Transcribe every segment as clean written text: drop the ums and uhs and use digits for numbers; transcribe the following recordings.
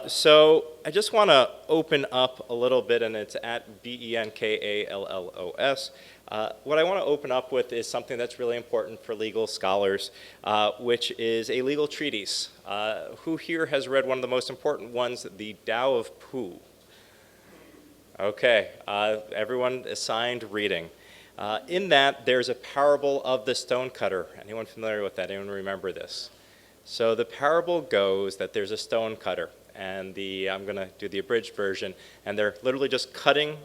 So I just want to open up a little bit, and it's at Benkallos. What I want to open up with is something that's really important for legal scholars, which is a legal treatise. Who here has read one of the most important ones, the Tao of Pooh? Okay, everyone assigned reading. In that, there's a parable of the stonecutter. Anyone familiar with that? Anyone remember this? So the parable goes that there's a stonecutter, and I'm going to do the abridged version, and they're literally just cutting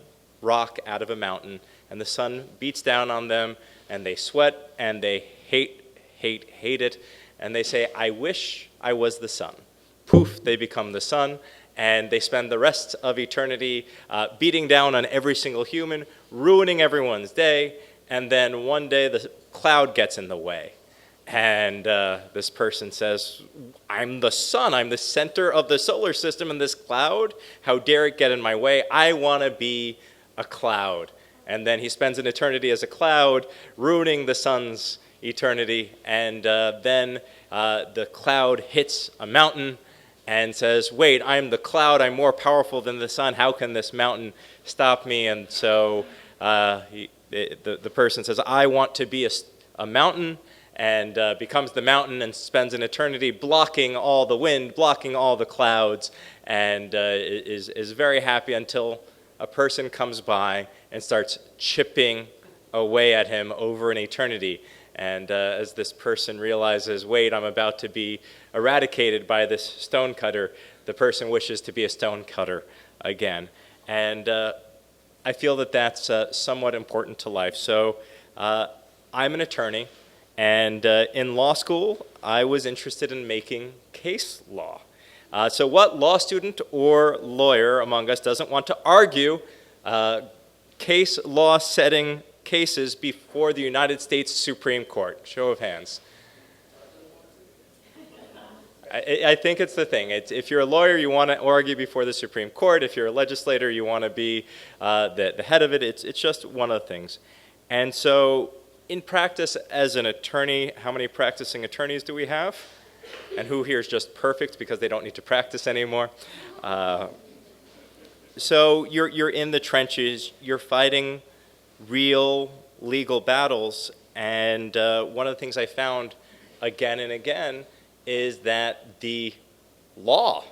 rock out of a mountain, and the sun beats down on them, and they sweat, and they hate it, and they say, "I wish I was the sun." Poof, they become the sun, and they spend the rest of eternity beating down on every single human, ruining everyone's day, and then one day the cloud gets in the way. And this person says, "I'm the sun, I'm the center of the solar system, and this cloud, how dare it get in my way? I want to be a cloud." And then he spends an eternity as a cloud, ruining the sun's eternity, and then the cloud hits a mountain, and says, "Wait, I'm the cloud, I'm more powerful than the sun, how can this mountain stop me?" And so the person says, "I want to be a mountain," and becomes the mountain and spends an eternity blocking all the wind, blocking all the clouds, and is very happy until a person comes by and starts chipping away at him over an eternity. And as this person realizes, "Wait, I'm about to be eradicated by this stonecutter," the person wishes to be a stonecutter again. And I feel that that's somewhat important to life. So I'm an attorney, and in law school, I was interested in making case law. So what law student or lawyer among us doesn't want to argue case law setting cases before the United States Supreme Court? Show of hands. I think it's the thing. If you're a lawyer, you want to argue before the Supreme Court. If you're a legislator, you want to be the head of it. It's just one of the things. And so in practice as an attorney, how many practicing attorneys do we have? And who here is just perfect because they don't need to practice anymore? So you're in the trenches. You're fighting real legal battles, and one of the things I found again and again is that the law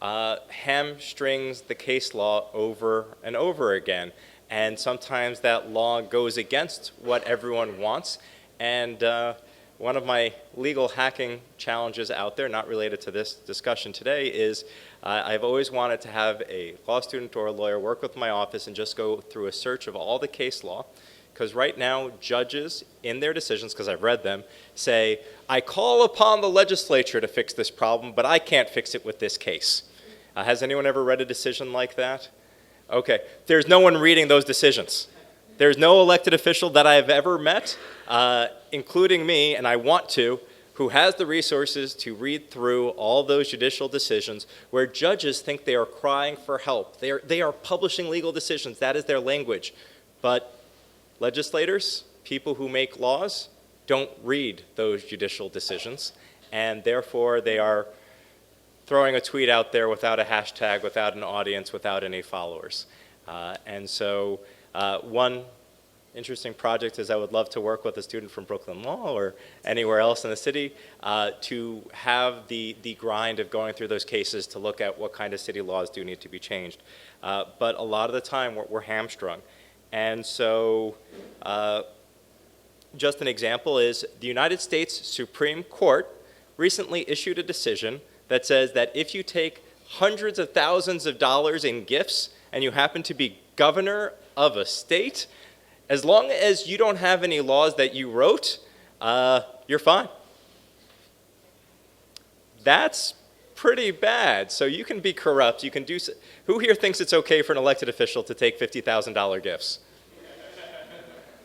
hamstrings the case law over and over again, and sometimes that law goes against what everyone wants. And one of my legal hacking challenges out there, not related to this discussion today, is I've always wanted to have a law student or a lawyer work with my office and just go through a search of all the case law. Because right now, judges in their decisions, because I've read them, say, "I call upon the legislature to fix this problem, but I can't fix it with this case." Has anyone ever read a decision like that? Okay, there's no one reading those decisions. There's no elected official that I've ever met, including me, and I want to, who has the resources to read through all those judicial decisions where judges think they are crying for help. They are publishing legal decisions. That is their language. But legislators, people who make laws, don't read those judicial decisions, and therefore they are throwing a tweet out there without a hashtag, without an audience, without any followers. And so one interesting project is I would love to work with a student from Brooklyn Law or anywhere else in the city to have the grind of going through those cases to look at what kind of city laws do need to be changed. But a lot of the time we're hamstrung. And so just an example is the United States Supreme Court recently issued a decision that says that if you take hundreds of thousands of dollars in gifts and you happen to be governor of a state, as long as you don't have any laws that you wrote, you're fine. That's pretty bad. So you can be corrupt. You can do. Who here thinks it's okay for an elected official to take $50,000 gifts?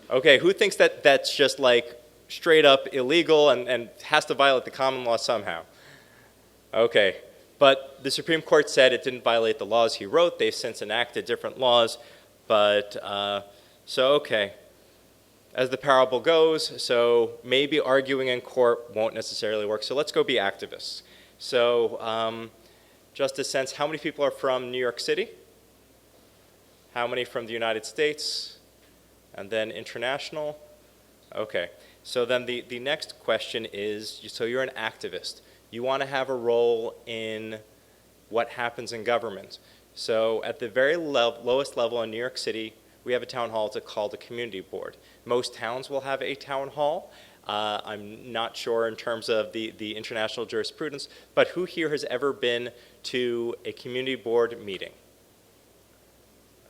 Okay, who thinks that that's just like straight up illegal and has to violate the common law somehow? Okay, but the Supreme Court said it didn't violate the laws he wrote. They've since enacted different laws, but so okay. As the parable goes, so maybe arguing in court won't necessarily work. So let's go be activists. So just a sense, how many people are from New York City? How many from the United States? And then international? Okay. So then the next question is, so you're an activist. You want to have a role in what happens in government. So at the very lowest level in New York City, we have a town hall called a community board. Most towns will have a town hall. I'm not sure in terms of the international jurisprudence, but who here has ever been to a community board meeting?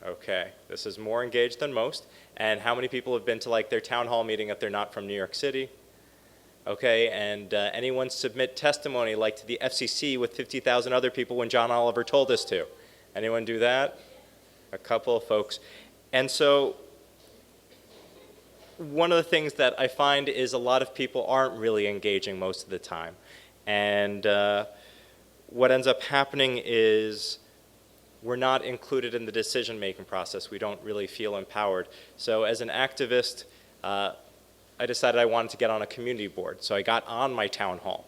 Okay, this is more engaged than most. And how many people have been to like their town hall meeting if they're not from New York City? Okay, and anyone submit testimony like to the FCC with 50,000 other people when John Oliver told us to? Anyone do that? A couple of folks. And so one of the things that I find is a lot of people aren't really engaging most of the time. And what ends up happening is we're not included in the decision-making process. We don't really feel empowered. So as an activist, I decided I wanted to get on a community board. So I got on my town hall.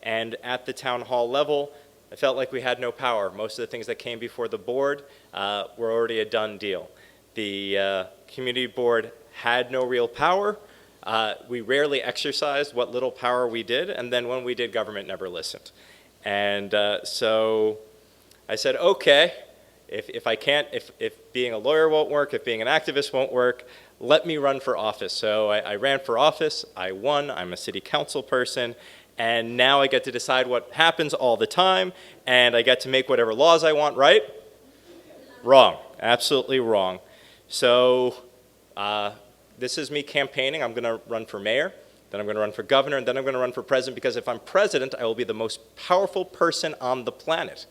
And at the town hall level, I felt like we had no power. Most of the things that came before the board were already a done deal. The community board had no real power. We rarely exercised what little power we did, and then when we did, government never listened. And so I said, okay, if being a lawyer won't work, if being an activist won't work, let me run for office. So I ran for office, I won, I'm a city council person, and now I get to decide what happens all the time, and I get to make whatever laws I want, right? Wrong, absolutely wrong. So this is me campaigning. I'm going to run for mayor, then I'm going to run for governor, and then I'm going to run for president, because if I'm president, I will be the most powerful person on the planet.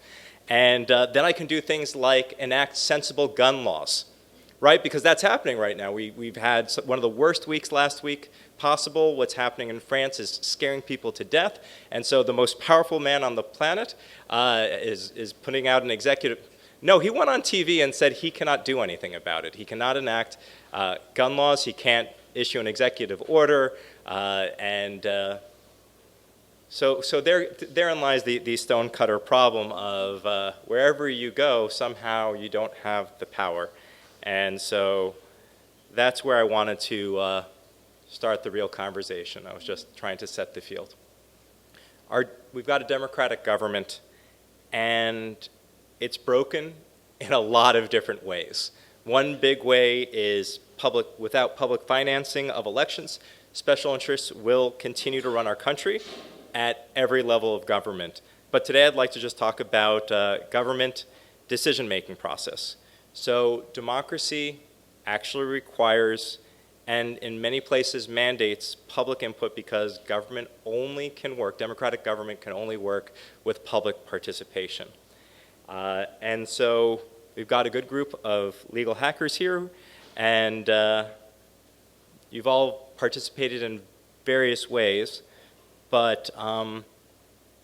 And then I can do things like enact sensible gun laws, right? Because that's happening right now. We've had one of the worst weeks last week possible. What's happening in France is scaring people to death. And so the most powerful man on the planet is putting out an executive. No, he went on TV and said he cannot do anything about it. He cannot enact gun laws. He can't issue an executive order. So therein lies the stonecutter problem of wherever you go, somehow you don't have the power. And so that's where I wanted to start the real conversation. I was just trying to set the field. We've got a democratic government, and it's broken in a lot of different ways. One big way is without public financing of elections, special interests will continue to run our country at every level of government. But today I'd like to just talk about government decision-making process. So democracy actually requires, and in many places mandates, public input, because government only can work, democratic government can only work with public participation. And so we've got a good group of legal hackers here, and you've all participated in various ways. But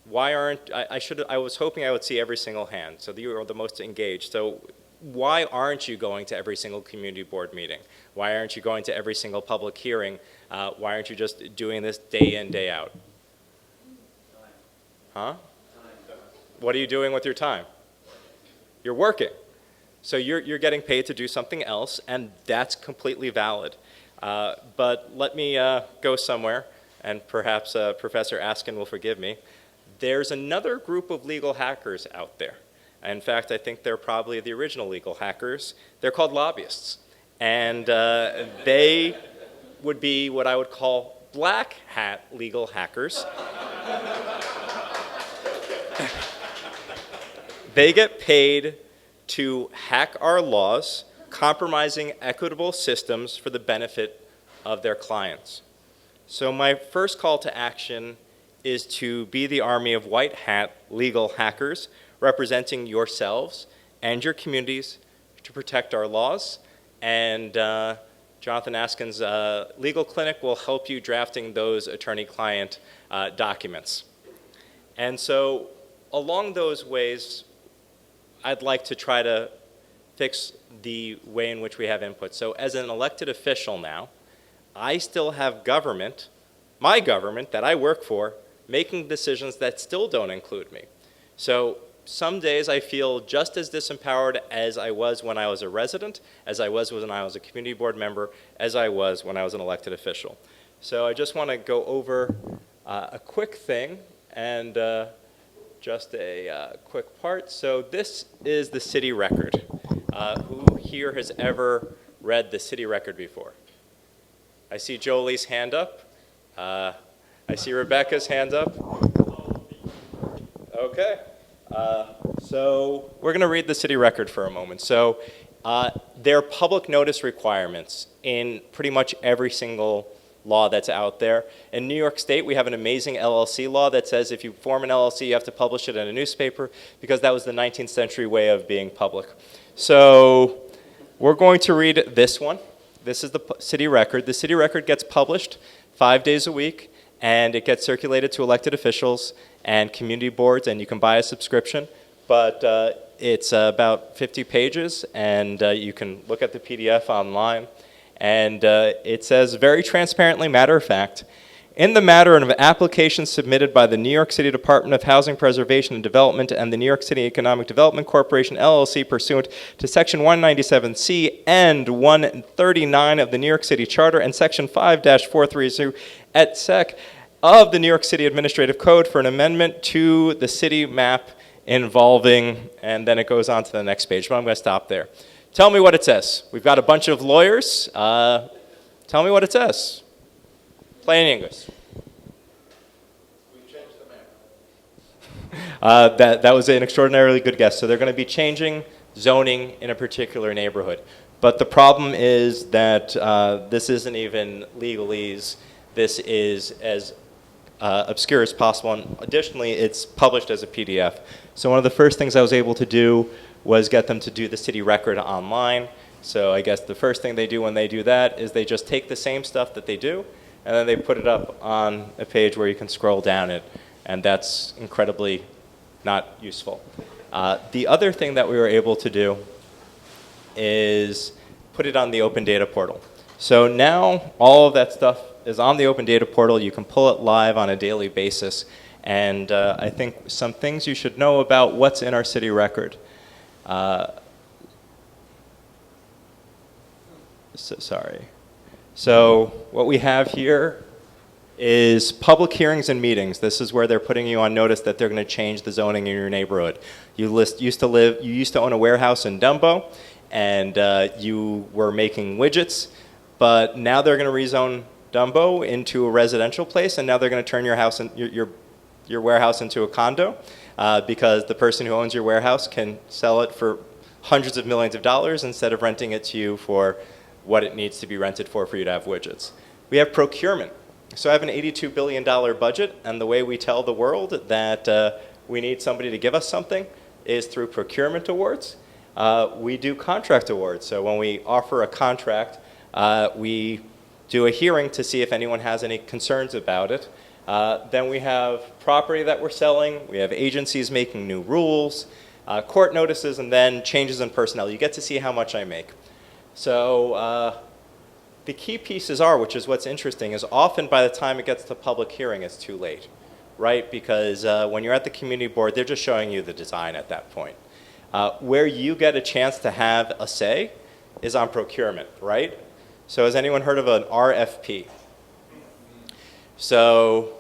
why aren't, I was hoping I would see every single hand, so you are the most engaged. So why aren't you going to every single community board meeting? Why aren't you going to every single public hearing? Why aren't you just doing this day in, day out? Huh? What are you doing with your time? You're working. So you're getting paid to do something else, and that's completely valid. But let me go somewhere, and perhaps Professor Askin will forgive me. There's another group of legal hackers out there. In fact, I think they're probably the original legal hackers. They're called lobbyists. And they would be what I would call black hat legal hackers. They get paid to hack our laws, compromising equitable systems for the benefit of their clients. So my first call to action is to be the army of white hat legal hackers representing yourselves and your communities to protect our laws. And Jonathan Askin's legal clinic will help you drafting those attorney-client documents. And so along those ways, I'd like to try to fix the way in which we have input. So as an elected official now, I still have government, my government that I work for, making decisions that still don't include me. So some days I feel just as disempowered as I was when I was a resident, as I was when I was a community board member, as I was when I was an elected official. So I just want to go over a quick thing and just a quick part. So this is the city record. Who here has ever read the city record before? I see Jolie's hand up. I see Rebecca's hand up. Okay. So we're going to read the city record for a moment. So there are public notice requirements in pretty much every single law that's out there. In New York State, we have an amazing LLC law that says if you form an LLC, you have to publish it in a newspaper because that was the 19th century way of being public. So we're going to read this one. This is the city record. The city record gets published 5 days a week, and it gets circulated to elected officials and community boards, and you can buy a subscription. But it's about 50 pages, and you can look at the PDF online. And it says, very transparently, matter of fact, in the matter of applications submitted by the New York City Department of Housing Preservation and Development and the New York City Economic Development Corporation, LLC, pursuant to Section 197C and 139 of the New York City Charter and Section 5-430 et sec of the New York City Administrative Code for an amendment to the city map involving, and then it goes on to the next page, but I'm going to stop there. Tell me what it says. We've got a bunch of lawyers. Tell me what it says. Plain English. We've changed the map. That was an extraordinarily good guess. So they're going to be changing zoning in a particular neighborhood. But the problem is that this isn't even legalese. This is as obscure as possible. And additionally, it's published as a PDF. So one of the first things I was able to do was get them to do the city record online. So I guess the first thing they do when they do that is they just take the same stuff that they do, and then they put it up on a page where you can scroll down it, and that's incredibly not useful. The other thing that we were able to do is put it on the Open Data Portal. So now all of that stuff is on the Open Data Portal. You can pull it live on a daily basis, and I think some things you should know about what's in our city record. So what we have here is public hearings and meetings. This is where they're putting you on notice that they're going to change the zoning in your neighborhood. You used to own a warehouse in Dumbo, and you were making widgets, but now they're going to rezone Dumbo into a residential place, and now they're going to turn your house and your warehouse into a condo. Because the person who owns your warehouse can sell it for hundreds of millions of dollars instead of renting it to you for what it needs to be rented for you to have widgets. We have procurement. So I have an $82 billion budget, and the way we tell the world that we need somebody to give us something is through procurement awards. We do contract awards. So when we offer a contract, we do a hearing to see if anyone has any concerns about it. Then we have property that we're selling. We have agencies making new rules, court notices, and then changes in personnel. You get to see how much I make. So the key pieces are, which is what's interesting, is often by the time it gets to public hearing, it's too late, right? Because when you're at the community board, they're just showing you the design at that point. Where you get a chance to have a say is on procurement, right? So has anyone heard of an RFP? So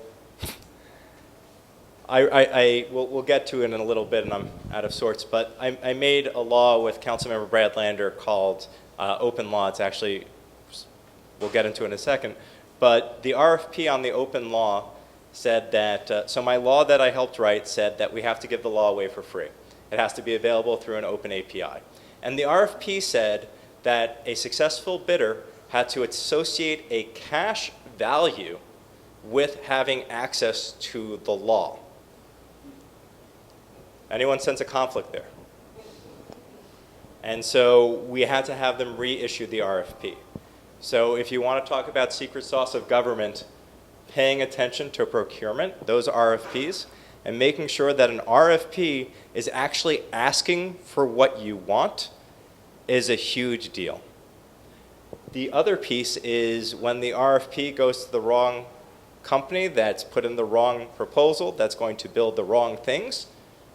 we'll get to it in a little bit, and I'm out of sorts, but I made a law with Councilmember Brad Lander called Open Law. It's actually, we'll get into it in a second, but the RFP on the open law said that, so my law that I helped write said that we have to give the law away for free. It has to be available through an open API. And the RFP said that a successful bidder had to associate a cash value with having access to the law. Anyone sense a conflict there? And so we had to have them reissue the RFP. So if you want to talk about secret sauce of government, paying attention to procurement, those RFPs, and making sure that an RFP is actually asking for what you want is a huge deal. The other piece is when the RFP goes to the wrong company that's put in the wrong proposal, that's going to build the wrong things,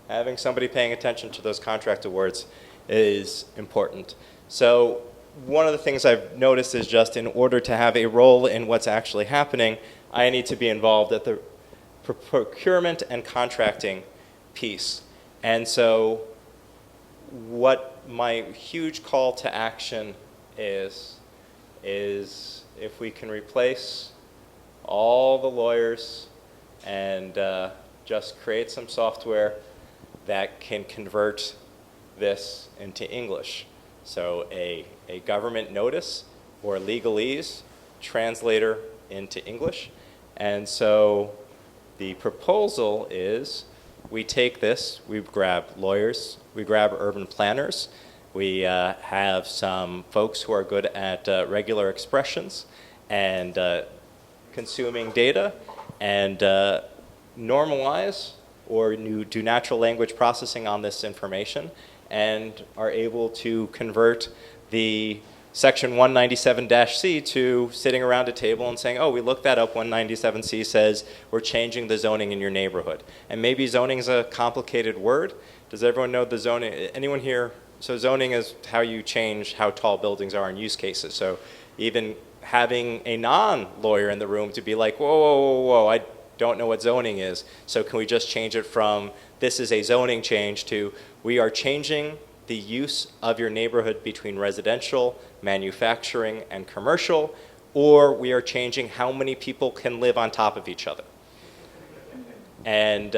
Having somebody paying attention to those contract awards is important. So one of the things I've noticed is just in order to have a role in what's actually happening, I need to be involved at the procurement and contracting piece. And so what my huge call to action is if we can replace all the lawyers and just create some software that can convert this into English. So a government notice or legalese translator into English. And so the proposal is we take this, we grab lawyers, we grab urban planners, we have some folks who are good at regular expressions and consuming data, and normalize or do natural language processing on this information, and are able to convert the Section 197-C to sitting around a table and saying, oh, we looked that up, 197C says we're changing the zoning in your neighborhood. And maybe zoning is a complicated word. Does everyone know the zoning? Anyone here? So zoning is how you change how tall buildings are in use cases. So even having a non-lawyer in the room to be like, whoa, whoa, whoa, whoa, I don't know what zoning is. So can we just change it from this is a zoning change to we are changing the use of your neighborhood between residential, manufacturing, and commercial, or we are changing how many people can live on top of each other. And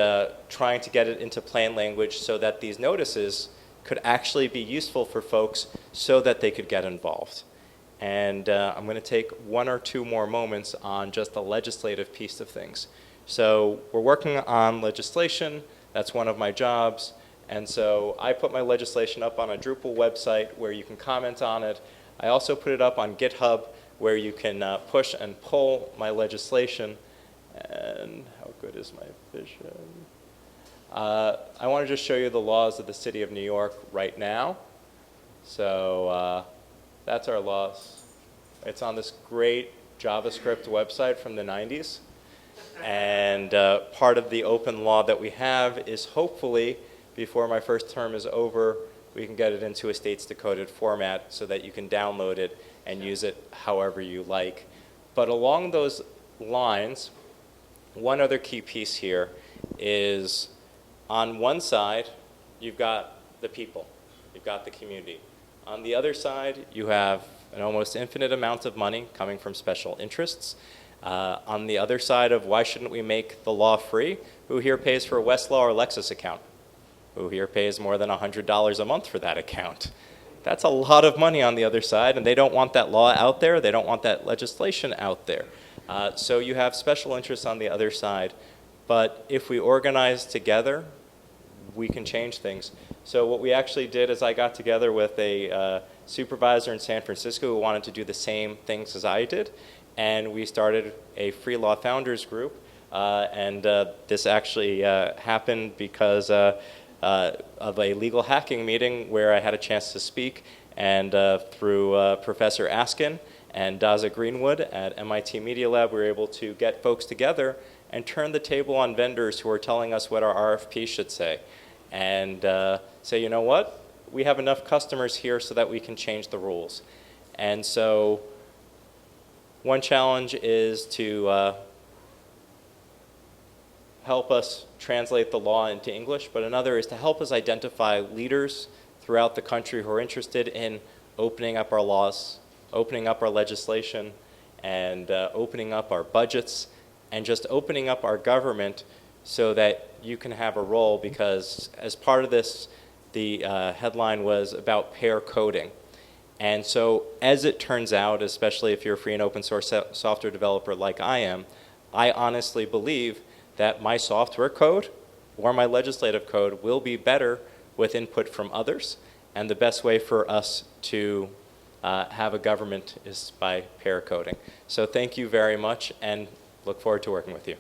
trying to get it into plain language so that these notices could actually be useful for folks so that they could get involved. And I'm going to take one or two more moments on just the legislative piece of things. So we're working on legislation. That's one of my jobs. And so I put my legislation up on a Drupal website where you can comment on it. I also put it up on GitHub where you can push and pull my legislation. And how good is my vision? I want to just show you the laws of the city of New York right now. So that's our laws. It's on this great JavaScript website from the 90s. And part of the open law that we have is hopefully, before my first term is over, we can get it into a states decoded format so that you can download it and use it however you like. But along those lines, one other key piece here is on one side, you've got the people, you've got the community. On the other side, you have an almost infinite amount of money coming from special interests. On the other side of why shouldn't we make the law free, who here pays for a Westlaw or Lexis account? Who here pays more than $100 a month for that account? That's a lot of money on the other side, and they don't want that law out there. They don't want that legislation out there. So you have special interests on the other side. But if we organize together, we can change things. So what we actually did is I got together with a supervisor in San Francisco who wanted to do the same things as I did, and we started a Free Law Founders Group. And this actually happened because of a legal hacking meeting where I had a chance to speak, and through Professor Askin and Daza Greenwood at MIT Media Lab, we were able to get folks together and turn the table on vendors who are telling us what our RFP should say. And say, you know what? We have enough customers here so that we can change the rules. And so one challenge is to help us translate the law into English, but another is to help us identify leaders throughout the country who are interested in opening up our laws, opening up our legislation, and opening up our budgets, and just opening up our government so that you can have a role, because as part of this, the headline was about pair coding. And so as it turns out, especially if you're a free and open source software developer like I am, I honestly believe that my software code or my legislative code will be better with input from others. And the best way for us to have a government is by pair coding. So thank you very much, and look forward to working with you.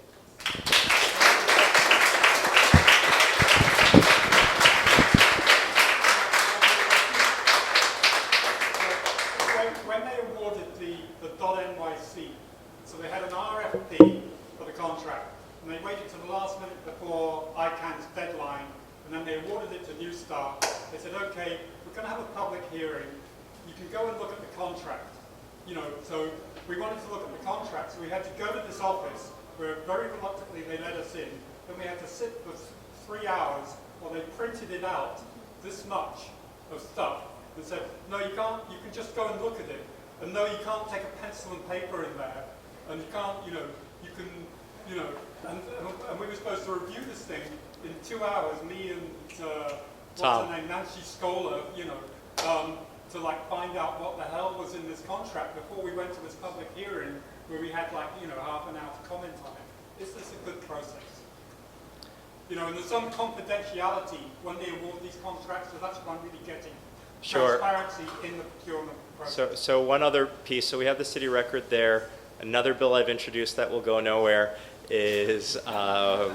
When they awarded the .nyc, so they had an RFP for the contract, and they waited to the last minute before ICANN's deadline, and then start, they said, okay, we're going to have a public hearing. You can go and look at the contract. You know, so we wanted to look at the contract, so we had to go to this office where very reluctantly they let us in. Then we had to sit for 3 hours while they printed it out, this much of stuff, and said, no, you can't, you can just go and look at it. And no, you can't take a pencil and paper in there. And you can't, you know, you can, you know, and we were supposed to review this thing in 2 hours, me and, what's Tom. her name, Nancy Scholar, you know, to like find out what the hell was in this contract before we went to this public hearing where we had like, you know, half an hour to comment on it. Is this a good process? You know, and there's some confidentiality when they award these contracts, so that's what I'm really getting. Sure. Transparency in the procurement process. So one other piece, so we have the city record there. Another bill I've introduced that will go nowhere is a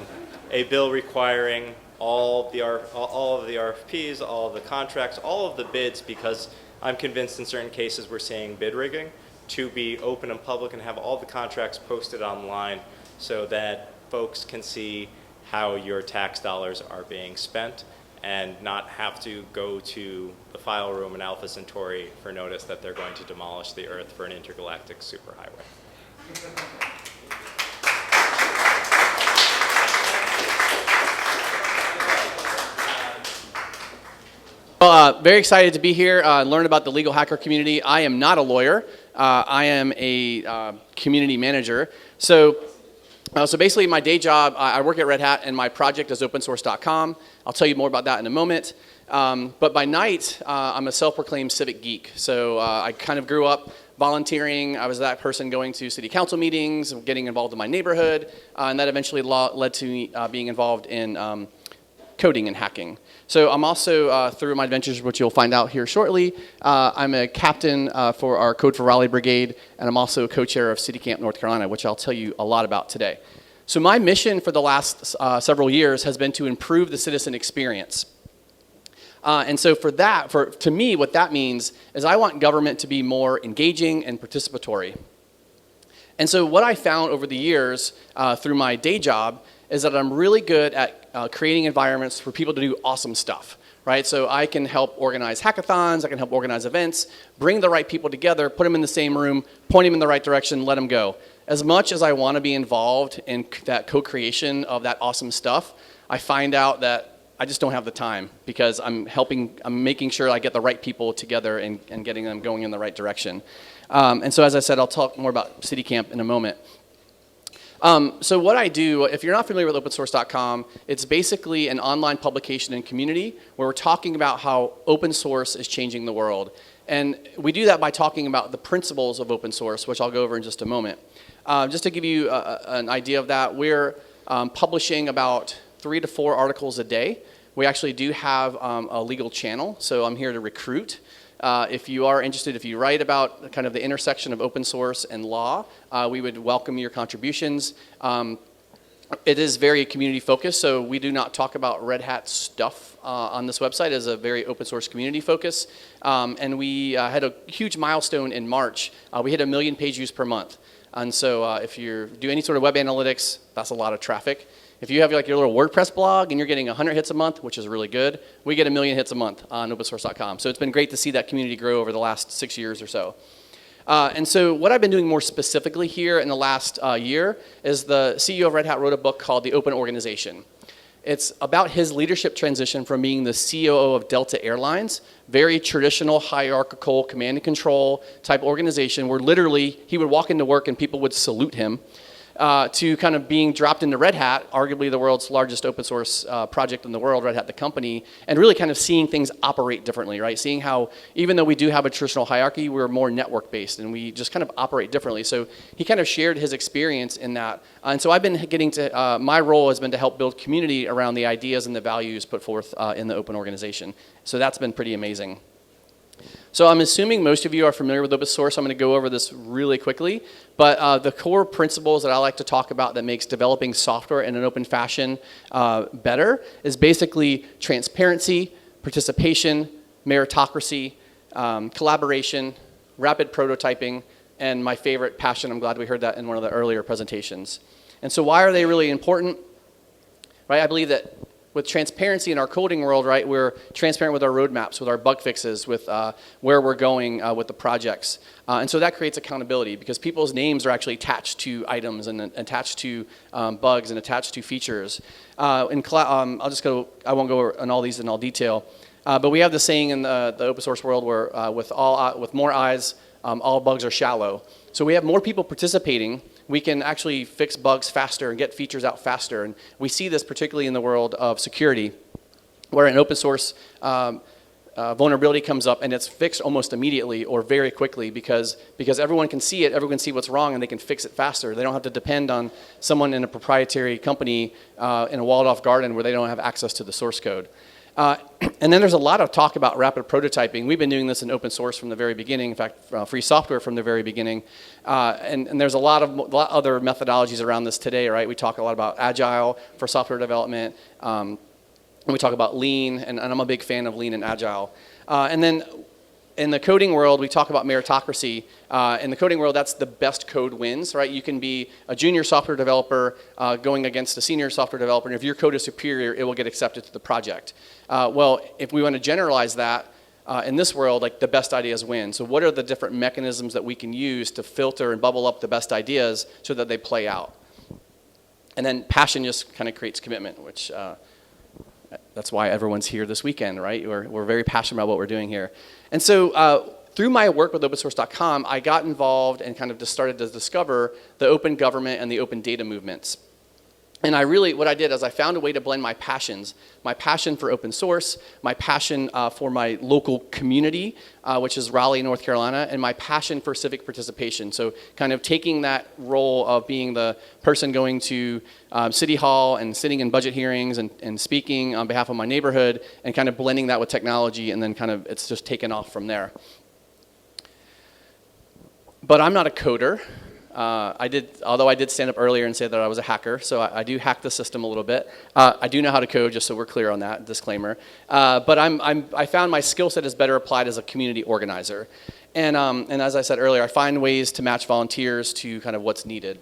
bill requiring all of the RFPs, all of the contracts, all of the bids, because I'm convinced in certain cases we're seeing bid rigging, to be open and public and have all the contracts posted online so that folks can see how your tax dollars are being spent and not have to go to the file room in Alpha Centauri for notice that they're going to demolish the Earth for an intergalactic superhighway. Well, very excited to be here and learn about the legal hacker community. I am not a lawyer. I am a community manager. So basically my day job, I work at Red Hat and my project is opensource.com. I'll tell you more about that in a moment. But by night, I'm a self-proclaimed civic geek. So I kind of grew up volunteering. I was that person going to city council meetings, getting involved in my neighborhood, and that eventually led to me being involved in coding and hacking. So I'm also, through my adventures, which you'll find out here shortly, I'm a captain for our Code for Raleigh Brigade, and I'm also co-chair of City Camp North Carolina, which I'll tell you a lot about today. So my mission for the last several years has been to improve the citizen experience. And so for that, to me, what that means is I want government to be more engaging and participatory. And so what I found over the years through my day job is that I'm really good at creating environments for people to do awesome stuff, right? So I can help organize hackathons, I can help organize events, bring the right people together, put them in the same room, point them in the right direction, let them go. As much as I want to be involved in that co-creation of that awesome stuff, I find out that I just don't have the time because I'm making sure I get the right people together and getting them going in the right direction. And so as I said, I'll talk more about City Camp in a moment. So what I do, if you're not familiar with opensource.com, it's basically an online publication and community where we're talking about how open source is changing the world. And we do that by talking about the principles of open source, which I'll go over in just a moment. Just to give you an idea of that, we're publishing about 3 to 4 articles a day. We actually do have a legal channel, so I'm here to recruit. If you are interested, if you write about kind of the intersection of open source and law, we would welcome your contributions. It is very community focused, so we do not talk about Red Hat stuff on this website as a very open source community focus. And we had a huge milestone in March. We hit 1 million page views per month. And so if you do any sort of web analytics, that's a lot of traffic. If you have like your little WordPress blog and you're getting 100 hits a month, which is really good, we get 1 million hits a month on opensource.com. So it's been great to see that community grow over the last 6 years or so. And so what I've been doing more specifically here in the last year is the CEO of Red Hat wrote a book called The Open Organization. It's about his leadership transition from being the COO of Delta Airlines, very traditional hierarchical command and control type organization where literally he would walk into work and people would salute him, to kind of being dropped into Red Hat, arguably the world's largest open source project in the world, Red Hat the company, and really kind of seeing things operate differently, right? Seeing how, even though we do have a traditional hierarchy, we're more network-based and we just kind of operate differently. So he kind of shared his experience in that. And so I've been getting to, my role has been to help build community around the ideas and the values put forth in the open organization. So that's been pretty amazing. So I'm assuming most of you are familiar with open source. I'm going to go over this really quickly. But the core principles that I like to talk about that makes developing software in an open fashion better is basically transparency, participation, meritocracy, collaboration, rapid prototyping, and my favorite, passion. I'm glad we heard that in one of the earlier presentations. And so why are they really important? Right? I believe that with transparency in our coding world, right, we're transparent with our roadmaps, with our bug fixes, with where we're going with the projects. And so that creates accountability because people's names are actually attached to items and attached to bugs and attached to features. I won't go on all these in all detail, but we have the saying in the open source world where with more eyes, all bugs are shallow. So we have more people participating. We can actually fix bugs faster and get features out faster. And we see this particularly in the world of security, where an open source vulnerability comes up and it's fixed almost immediately or very quickly because everyone can see it, everyone can see what's wrong, and they can fix it faster. They don't have to depend on someone in a proprietary company in a walled-off garden where they don't have access to the source code. And then there's a lot of talk about rapid prototyping. We've been doing this in open source from the very beginning, in fact, free software from the very beginning. And there's a lot other methodologies around this today, right? We talk a lot about agile for software development. And we talk about lean, and I'm a big fan of lean and agile. And then in the coding world, we talk about meritocracy. In the coding world, that's the best code wins, right? You can be a junior software developer going against a senior software developer, and if your code is superior, it will get accepted to the project. Well, if we want to generalize that, in this world, like the best ideas win. So what are the different mechanisms that we can use to filter and bubble up the best ideas so that they play out? And then passion just kind of creates commitment, which that's why everyone's here this weekend, right? We're very passionate about what we're doing here. And so through my work with opensource.com, I got involved and kind of just started to discover the open government and the open data movements. And what I did is I found a way to blend my passions, my passion for open source, my passion for my local community, which is Raleigh, North Carolina, and my passion for civic participation. So kind of taking that role of being the person going to City Hall and sitting in budget hearings and speaking on behalf of my neighborhood and kind of blending that with technology, and then kind of it's just taken off from there. But I'm not a coder. Although I did stand up earlier and say that I was a hacker, so I do hack the system a little bit. I do know how to code, just so we're clear on that, disclaimer. But I found my skill set is better applied as a community organizer. And as I said earlier, I find ways to match volunteers to kind of what's needed.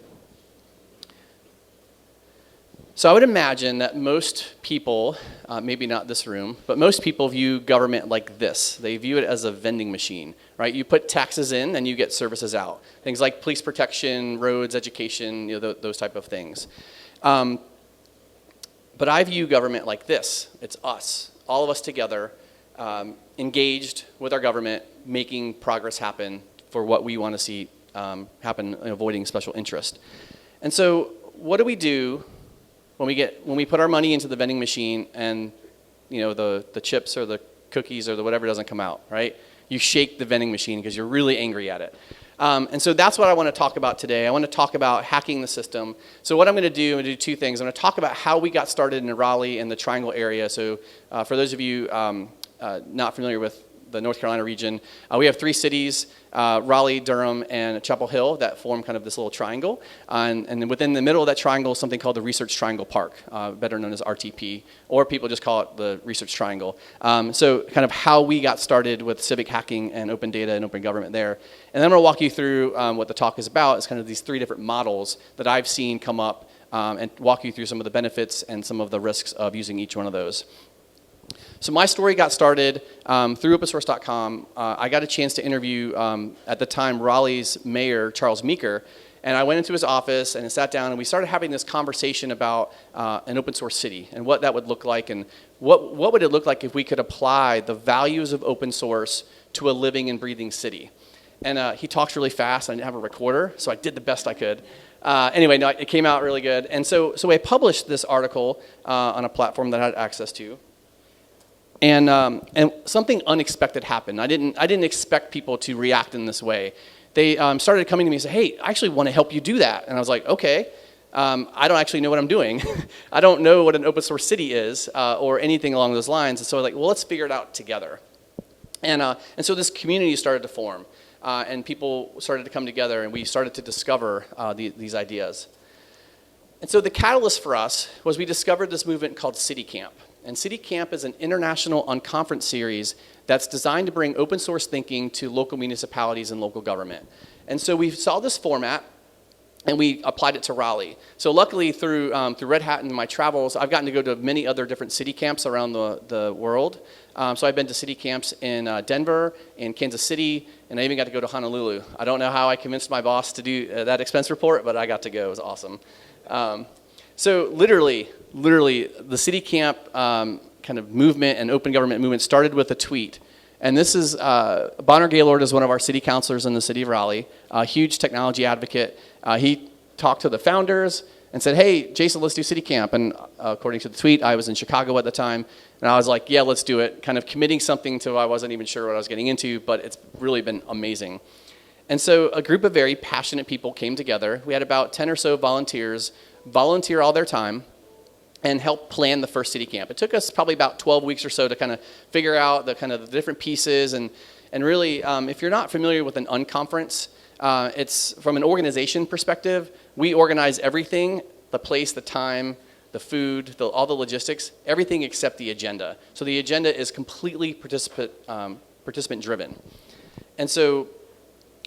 So I would imagine that most people, maybe not this room, but most people view government like this. They view it as a vending machine, right? You put taxes in and you get services out. Things like police protection, roads, education, those type of things. But I view government like this. It's us, all of us together, engaged with our government, making progress happen for what we want to see happen, avoiding special interest. And so what do we do when we put our money into the vending machine and the chips or the cookies or the whatever doesn't come out, right? You shake the vending machine because you're really angry at it. And so that's what I want to talk about today. I want to talk about hacking the system. So what I'm going to do two things. I'm going to talk about how we got started in Raleigh and the Triangle area. So for those of you not familiar with the North Carolina region, we have 3 cities, Raleigh, Durham, and Chapel Hill, that form kind of this little triangle. And then within the middle of that triangle is something called the Research Triangle Park, better known as RTP, or people just call it the Research Triangle. So kind of how we got started with civic hacking and open data and open government there. And then I'm going to walk you through what the talk is about. It's kind of these 3 different models that I've seen come up and walk you through some of the benefits and some of the risks of using each one of those. So my story got started through opensource.com. I got a chance to interview, at the time, Raleigh's mayor, Charles Meeker, and I went into his office and sat down and we started having this conversation about an open source city and what that would look like and what would it look like if we could apply the values of open source to a living and breathing city. And he talks really fast. I didn't have a recorder, so I did the best I could. Anyway, no, it came out really good. And so I published this article on a platform that I had access to. And something unexpected happened. I didn't expect people to react in this way. They started coming to me and say, "Hey, I actually want to help you do that." And I was like, "Okay, I don't actually know what I'm doing. I don't know what an open source city is or anything along those lines." And so I was like, "Well, let's figure it out together." And so this community started to form, and people started to come together, and we started to discover these ideas. And so the catalyst for us was we discovered this movement called City Camp. And City Camp is an international unconference series that's designed to bring open source thinking to local municipalities and local government. And so we saw this format, and we applied it to Raleigh. So luckily through Red Hat and my travels, I've gotten to go to many other different city camps around the world. So I've been to city camps in Denver, in Kansas City, and I even got to go to Honolulu. I don't know how I convinced my boss to do that expense report, but I got to go. It was awesome. So literally, the city camp kind of movement and open government movement started with a tweet. And this is, Bonner Gaylord is one of our city councilors in the city of Raleigh, a huge technology advocate. He talked to the founders and said, hey, Jason, let's do city camp. And according to the tweet, I was in Chicago at the time. And I was like, yeah, let's do it. Kind of committing something to I wasn't even sure what I was getting into, but it's really been amazing. And so a group of very passionate people came together. We had about 10 or so volunteers volunteer all their time and help plan the first city camp. It took us probably about 12 weeks or so to kind of figure out the kind of the different pieces. And really, if you're not familiar with an unconference, it's from an organization perspective, we organize everything, the place, the time, the food, all the logistics, everything except the agenda. So the agenda is completely participant driven. And so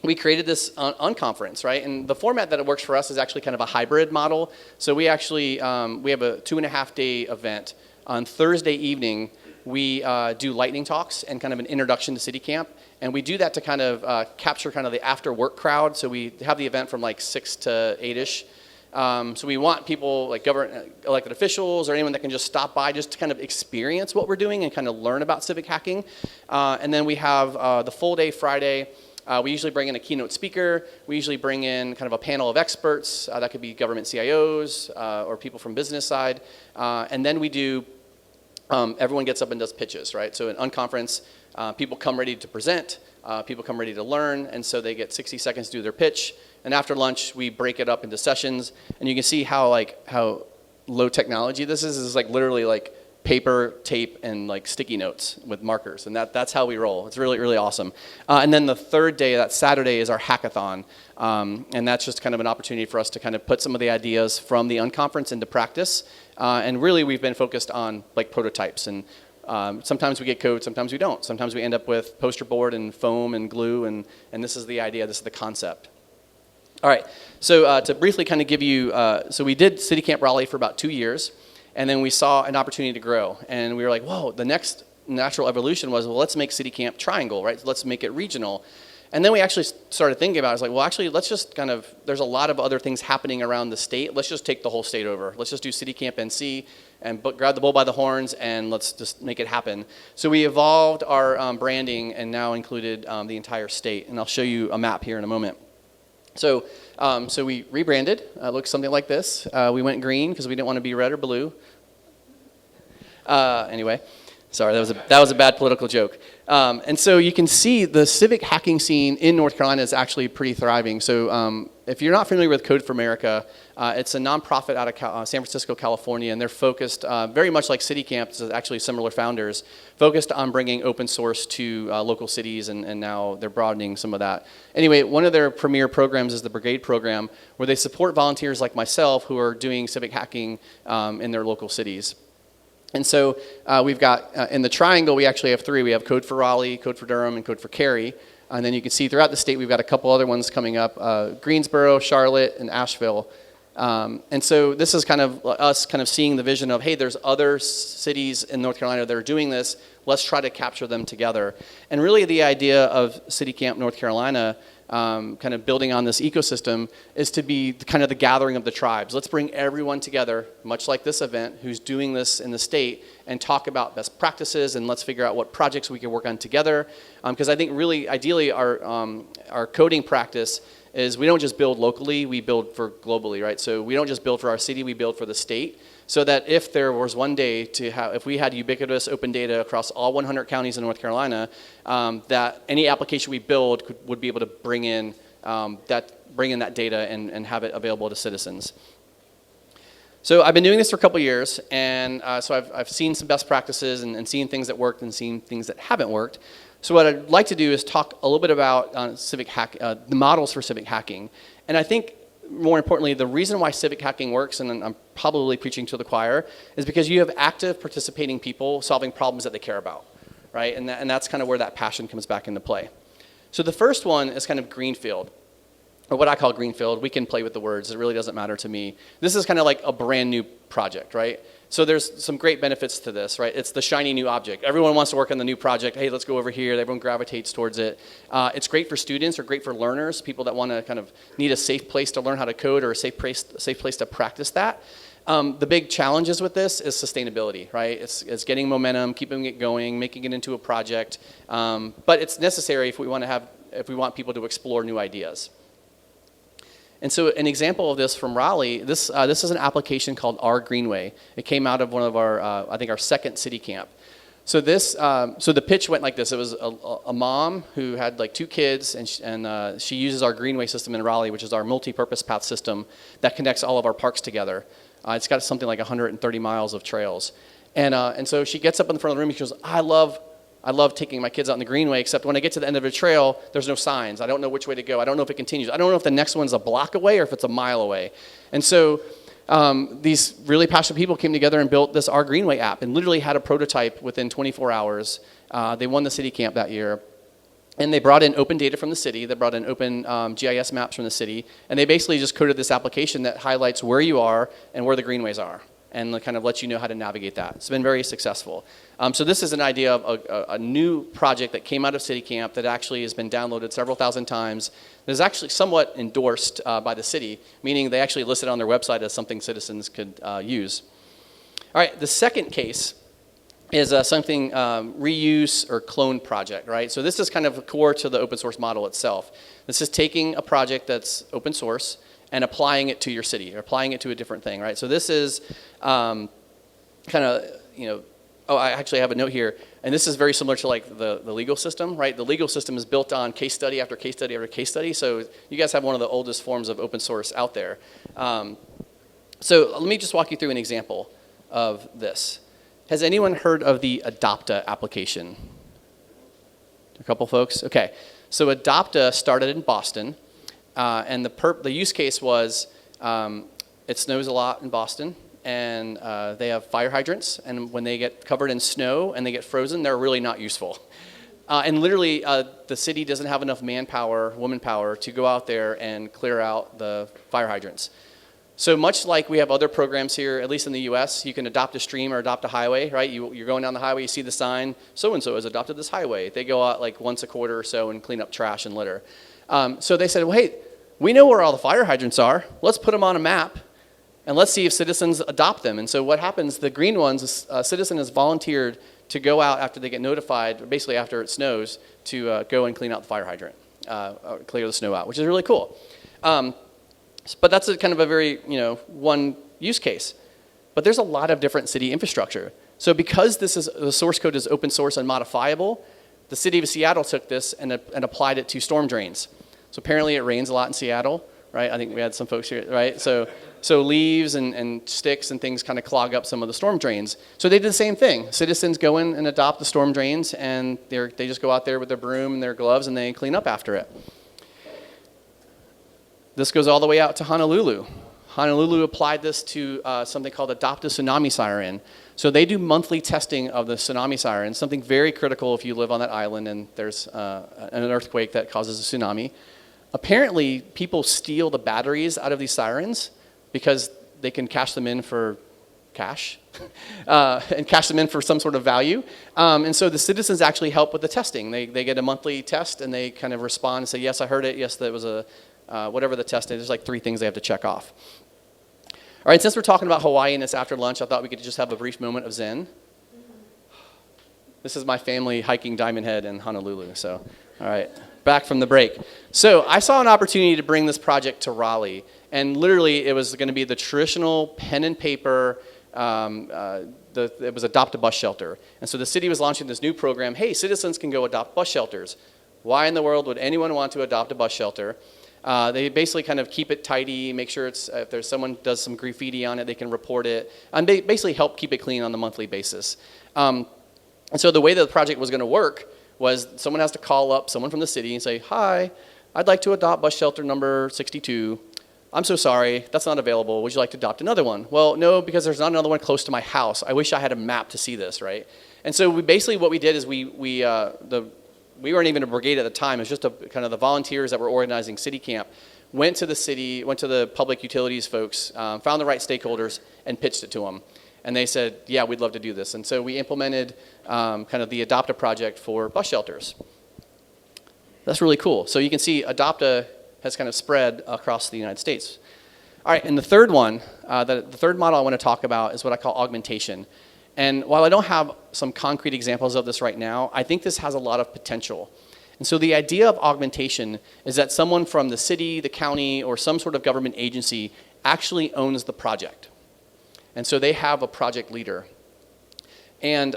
we created this unconference, right? And the format that it works for us is actually kind of a hybrid model. So we actually, we have a 2.5-day event. On Thursday evening, we do lightning talks and kind of an introduction to city camp. And we do that to kind of capture kind of the after work crowd. So we have the event from like 6 to 8-ish. So we want people like government elected officials or anyone that can just stop by just to kind of experience what we're doing and kind of learn about civic hacking. And then we have the full day Friday. We usually bring in a keynote speaker. We usually bring in kind of a panel of experts. That could be government CIOs or people from business side. And then we do, everyone gets up and does pitches, right? So in unconference, people come ready to present. People come ready to learn. And so they get 60 seconds to do their pitch. And after lunch, we break it up into sessions. And you can see how low technology this is. This is like literally like paper, tape, and like sticky notes with markers. And that's how we roll. It's really, really awesome. And then the third day, that Saturday, is our hackathon. And that's just kind of an opportunity for us to kind of put some of the ideas from the unconference into practice. And really, we've been focused on like prototypes. And sometimes we get code, sometimes we don't. Sometimes we end up with poster board and foam and glue. And this is the idea. This is the concept. All right. So to briefly kind of give you, so we did City Camp Raleigh for about 2 years. And then we saw an opportunity to grow. And we were like, whoa, the next natural evolution was, well, let's make City Camp Triangle, right? So let's make it regional. And then we actually started thinking about it. I was like, well, actually, let's just kind of, there's a lot of other things happening around the state. Let's just take the whole state over. Let's just do City Camp NC and grab the bull by the horns and let's just make it happen. So we evolved our branding and now included the entire state. And I'll show you a map here in a moment. So we rebranded. Looks something like this. We went green because we didn't want to be red or blue. Anyway, sorry, that was a bad political joke. And so you can see the civic hacking scene in North Carolina is actually pretty thriving. So if you're not familiar with Code for America, it's a nonprofit out of San Francisco, California, and they're focused very much like City Camp, it's actually similar founders, focused on bringing open source to local cities, and now they're broadening some of that. Anyway, one of their premier programs is the Brigade Program, where they support volunteers like myself who are doing civic hacking in their local cities. And so we've got, in the triangle, we actually have 3. We have Code for Raleigh, Code for Durham, and Code for Cary. And then you can see throughout the state, we've got a couple other ones coming up, Greensboro, Charlotte, and Asheville. And so this is kind of us kind of seeing the vision of, hey, there's other cities in North Carolina that are doing this. Let's try to capture them together. And really the idea of City Camp North Carolina, kind of building on this ecosystem, is to be kind of the gathering of the tribes. Let's bring everyone together, much like this event, who's doing this in the state, and talk about best practices, and let's figure out what projects we can work on together. Because I think really, ideally, our coding practice is we don't just build locally, we build for globally, right? So we don't just build for our city, we build for the state. So that if there was one day to have, if we had ubiquitous open data across all 100 counties in North Carolina, that any application we build would be able to bring in that data and have it available to citizens. So I've been doing this for a couple years, and so I've seen some best practices and seen things that worked and seen things that haven't worked. So what I'd like to do is talk a little bit about the models for civic hacking. And I think, more importantly, the reason why civic hacking works, and I'm probably preaching to the choir, is because you have active participating people solving problems that they care about, right? And that's kind of where that passion comes back into play. So the first one is kind of greenfield. or what I call greenfield. We can play with the words. It really doesn't matter to me. This is kind of like a brand new project, right? So there's some great benefits to this, right? It's the shiny new object. Everyone wants to work on the new project. Hey, let's go over here. Everyone gravitates towards it. It's great for students or great for learners, people that want to kind of need a safe place to learn how to code or a safe place to practice that. The big challenges with this is sustainability, right? It's getting momentum, keeping it going, making it into a project. But it's necessary if we want people to explore new ideas. And so an example of this from Raleigh, this is an application called Our Greenway. It came out of one of our, I think our second city camp. So so the pitch went like this. It was a mom who had like 2 kids, and she uses our Greenway system in Raleigh, which is our multi-purpose path system that connects all of our parks together. It's got something like 130 miles of trails. And so she gets up in the front of the room and she goes, I love taking my kids out in the Greenway, except when I get to the end of the trail, there's no signs. I don't know which way to go. I don't know if it continues. I don't know if the next one's a block away or if it's a mile away. And so these really passionate people came together and built this Our Greenway app and literally had a prototype within 24 hours. They won the city camp that year. And they brought in open data from the city. They brought in open GIS maps from the city. And they basically just coded this application that highlights where you are and where the greenways are, and kind of lets you know how to navigate that. It's been very successful. So this is an idea of a new project that came out of City Camp that actually has been downloaded several thousand times. It is actually somewhat endorsed by the city, meaning they actually listed on their website as something citizens could use. All right, the second case is something reuse or clone project, right? So this is kind of core to the open source model itself. This is taking a project that's open source and applying it to your city, or applying it to a different thing, right? So this is kind of, I actually have a note here, and this is very similar to like the legal system, right? The legal system is built on case study after case study after case study, so you guys have one of the oldest forms of open source out there. So let me just walk you through an example of this. Has anyone heard of the Adopta application? A couple folks? Okay. So Adopta started in Boston, and the use case was it snows a lot in Boston, and they have fire hydrants, and when they get covered in snow and they get frozen, they're really not useful. And literally, the city doesn't have enough manpower, womanpower, to go out there and clear out the fire hydrants. So much like we have other programs here, at least in the US, you can adopt a stream or adopt a highway, right? You're going down the highway, you see the sign, so-and-so has adopted this highway. They go out like once a quarter or so and clean up trash and litter. So they said, well, hey, we know where all the fire hydrants are. Let's put them on a map, and let's see if citizens adopt them. And so what happens, the green ones, a citizen has volunteered to go out after they get notified, basically after it snows, to go and clean out the fire hydrant, clear the snow out, which is really cool. But that's kind of a very, one use case. But there's a lot of different city infrastructure. So because the source code is open source and modifiable, the city of Seattle took this and applied it to storm drains. So apparently it rains a lot in Seattle, right? I think we had some folks here, right? So leaves and sticks and things kind of clog up some of the storm drains. So they did the same thing. Citizens go in and adopt the storm drains, and they just go out there with their broom and their gloves and they clean up after it. This goes all the way out to Honolulu. Honolulu applied this to something called Adopt a Tsunami Siren. So they do monthly testing of the tsunami siren, something very critical if you live on that island and there's an earthquake that causes a tsunami. Apparently, people steal the batteries out of these sirens because they can cash them in for cash and cash them in for some sort of value. And so the citizens actually help with the testing. They get a monthly test and they kind of respond and say, yes, I heard it. Yes, that was whatever the test is. There's like 3 things they have to check off. All right, since we're talking about Hawaii and it's after lunch, I thought we could just have a brief moment of Zen. This is my family hiking Diamond Head in Honolulu. So, all right, back from the break. So I saw an opportunity to bring this project to Raleigh. And literally, it was going to be the traditional pen and paper, it was Adopt a Bus Shelter. And so the city was launching this new program. Hey, citizens can go adopt bus shelters. Why in the world would anyone want to adopt a bus shelter? They basically kind of keep it tidy, make sure if there's someone does some graffiti on it, they can report it, and they basically help keep it clean on a monthly basis. And so the way that the project was going to work was someone has to call up someone from the city and say, hi, I'd like to adopt bus shelter number 62. I'm so sorry, that's not available. Would you like to adopt another one? Well, no, because there's not another one close to my house. I wish I had a map to see this, right? And so what we did is we weren't even a brigade at the time. It was just kind of the volunteers that were organizing city camp. went to the city, went to the public utilities folks, found the right stakeholders, and pitched it to them. And they said, yeah, we'd love to do this. And so we implemented kind of the Adopta project for bus shelters. That's really cool. So you can see Adopta has kind of spread across the United States. All right, and the third one, the third model I want to talk about is what I call augmentation. And while I don't have some concrete examples of this right now, I think this has a lot of potential. And so the idea of augmentation is that someone from the city, the county, or some sort of government agency actually owns the project. And so they have a project leader. And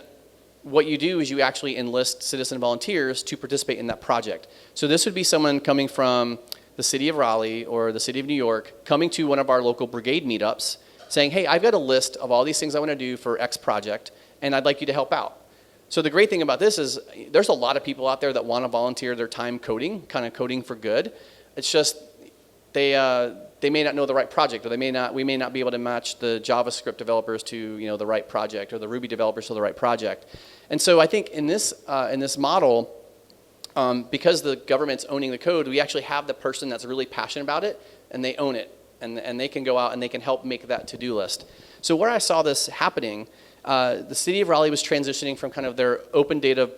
what you do is you actually enlist citizen volunteers to participate in that project. So this would be someone coming from the city of Raleigh or the city of New York, coming to one of our local brigade meetups, saying, hey, I've got a list of all these things I want to do for X project, and I'd like you to help out. So the great thing about this is there's a lot of people out there that want to volunteer their time coding, kind of coding for good. It's just they may not know the right project, or we may not be able to match the JavaScript developers to the right project, or the Ruby developers to the right project. And so I think in this model, because the government's owning the code, we actually have the person that's really passionate about it, and they own it, and they can go out and they can help make that to-do list. So where I saw this happening, the city of Raleigh was transitioning from kind of their open data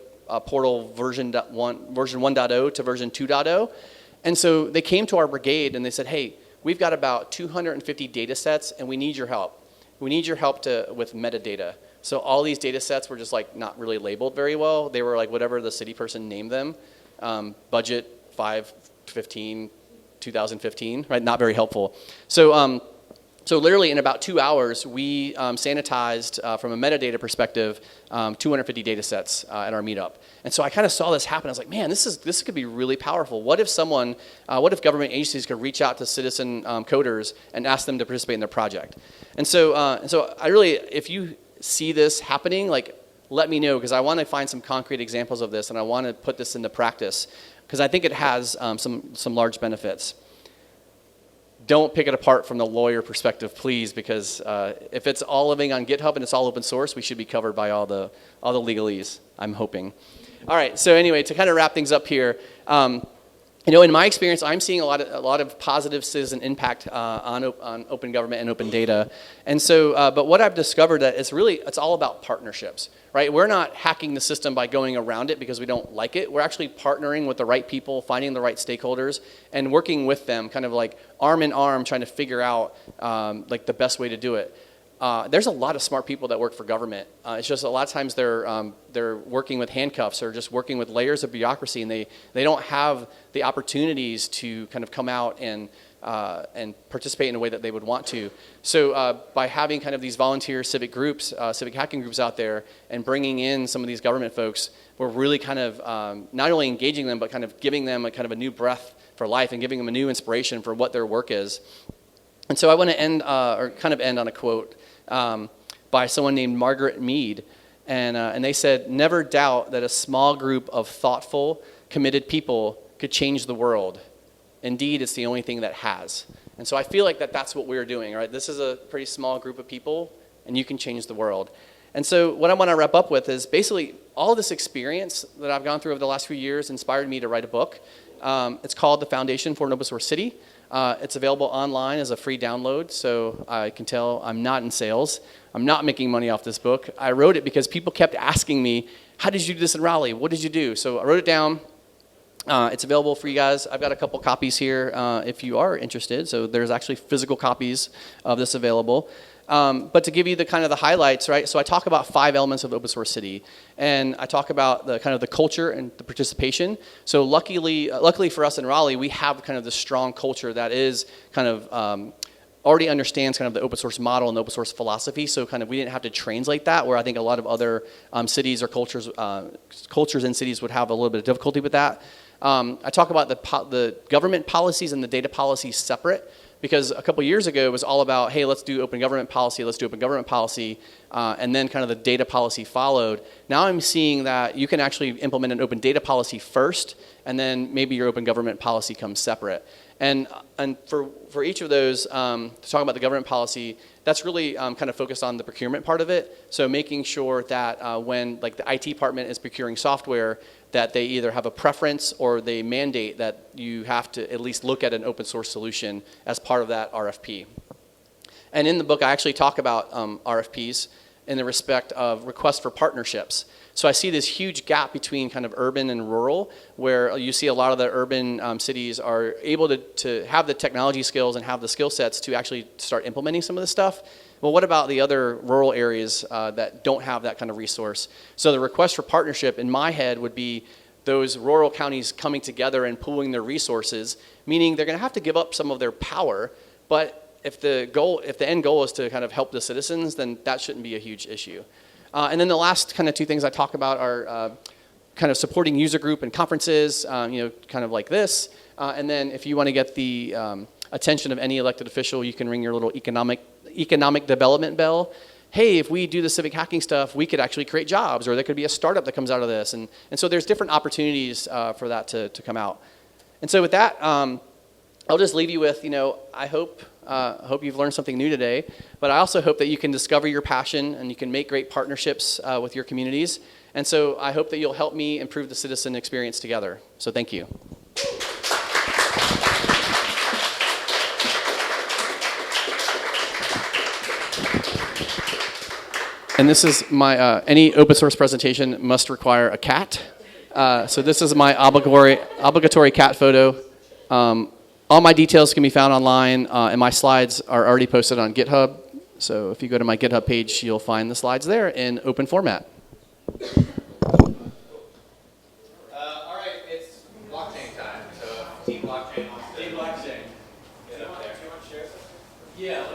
portal version 1.0 to version 2.0. And so they came to our brigade and they said, hey, we've got about 250 data sets and we need your help. We need your help with metadata. So all these data sets were just like not really labeled very well. They were like whatever the city person named them. Budget 5/15, 2015, right? Not very helpful. So literally in about 2 hours, we sanitized, from a metadata perspective, 250 data sets at our meetup. And so I kind of saw this happen. I was like, man, this could be really powerful. What if government agencies could reach out to citizen coders and ask them to participate in their project? And so I really, if you see this happening, like, let me know, because I want to find some concrete examples of this, and I want to put this into practice, because I think it has some large benefits. Don't pick it apart from the lawyer perspective, please, because if it's all living on GitHub and it's all open source, we should be covered by all the legalese, I'm hoping. All right, so anyway, to kind of wrap things up here, in my experience, I'm seeing a lot of positive citizen impact on open government and open data. And so, but what I've discovered that it's all about partnerships, right? We're not hacking the system by going around it because we don't like it. We're actually partnering with the right people, finding the right stakeholders, and working with them, kind of like arm in arm, trying to figure out like the best way to do it. There's a lot of smart people that work for government. It's just a lot of times they're working with handcuffs or just working with layers of bureaucracy, and they don't have the opportunities to kind of come out and participate in a way that they would want to. So by having kind of these volunteer civic groups, civic hacking groups out there, and bringing in some of these government folks, we're really kind of not only engaging them, but kind of giving them a kind of a new breath for life and giving them a new inspiration for what their work is. And so I want to end on a quote by someone named Margaret Mead. And they said, never doubt that a small group of thoughtful, committed people could change the world. Indeed, it's the only thing that has. And so I feel like that's what we're doing, right? This is a pretty small group of people, and you can change the world. And so what I want to wrap up with is basically all this experience that I've gone through over the last few years inspired me to write a book. It's called The Foundation for an Open Source City. It's available online as a free download, so I can tell I'm not in sales. I'm not making money off this book. I wrote it because people kept asking me, how did you do this in Raleigh? What did you do? So I wrote it down. It's available for you guys. I've got a couple copies here if you are interested. So there's actually physical copies of this available. But to give you the kind of the highlights, right? So I talk about 5 elements of the open source city, and I talk about the kind of the culture and the participation. So luckily for us in Raleigh, we have kind of the strong culture that is kind of already understands kind of the open source model and the open source philosophy. So kind of we didn't have to translate that, where I think a lot of other cities or cultures and cities would have a little bit of difficulty with that. I talk about the government policies and the data policies separate, because a couple years ago it was all about, hey, let's do open government policy, and then kind of the data policy followed. Now I'm seeing that you can actually implement an open data policy first, and then maybe your open government policy comes separate. And for each of those, to talk about the government policy, that's really kind of focused on the procurement part of it. So making sure that when like the IT department is procuring software, that they either have a preference or they mandate that you have to at least look at an open source solution as part of that RFP. And in the book, I actually talk about RFPs in the respect of requests for partnerships. So I see this huge gap between kind of urban and rural, where you see a lot of the urban cities are able to have the technology skills and have the skill sets to actually start implementing some of this stuff. Well, what about the other rural areas that don't have that kind of resource? So the request for partnership in my head would be those rural counties coming together and pooling their resources, meaning they're going to have to give up some of their power, but if the end goal is to kind of help the citizens, then that shouldn't be a huge issue. And then the last kind of two things I talk about are kind of supporting user group and conferences, kind of like this. And then if you want to get the attention of any elected official, you can ring your little economic development bell. Hey, if we do the civic hacking stuff, we could actually create jobs, or there could be a startup that comes out of this. And so there's different opportunities for that to come out. And so with that, I'll just leave you with, I hope you've learned something new today, but I also hope that you can discover your passion and you can make great partnerships with your communities. And so I hope that you'll help me improve the citizen experience together. So thank you. And this is my, any open source presentation must require a cat. So this is my obligatory cat photo. All my details can be found online, and my slides are already posted on GitHub. So if you go to my GitHub page, you'll find the slides there in open format. All right, it's blockchain time. So Team Blockchain wants to. Team Blockchain. Get up there. Do you want to share something? Yeah.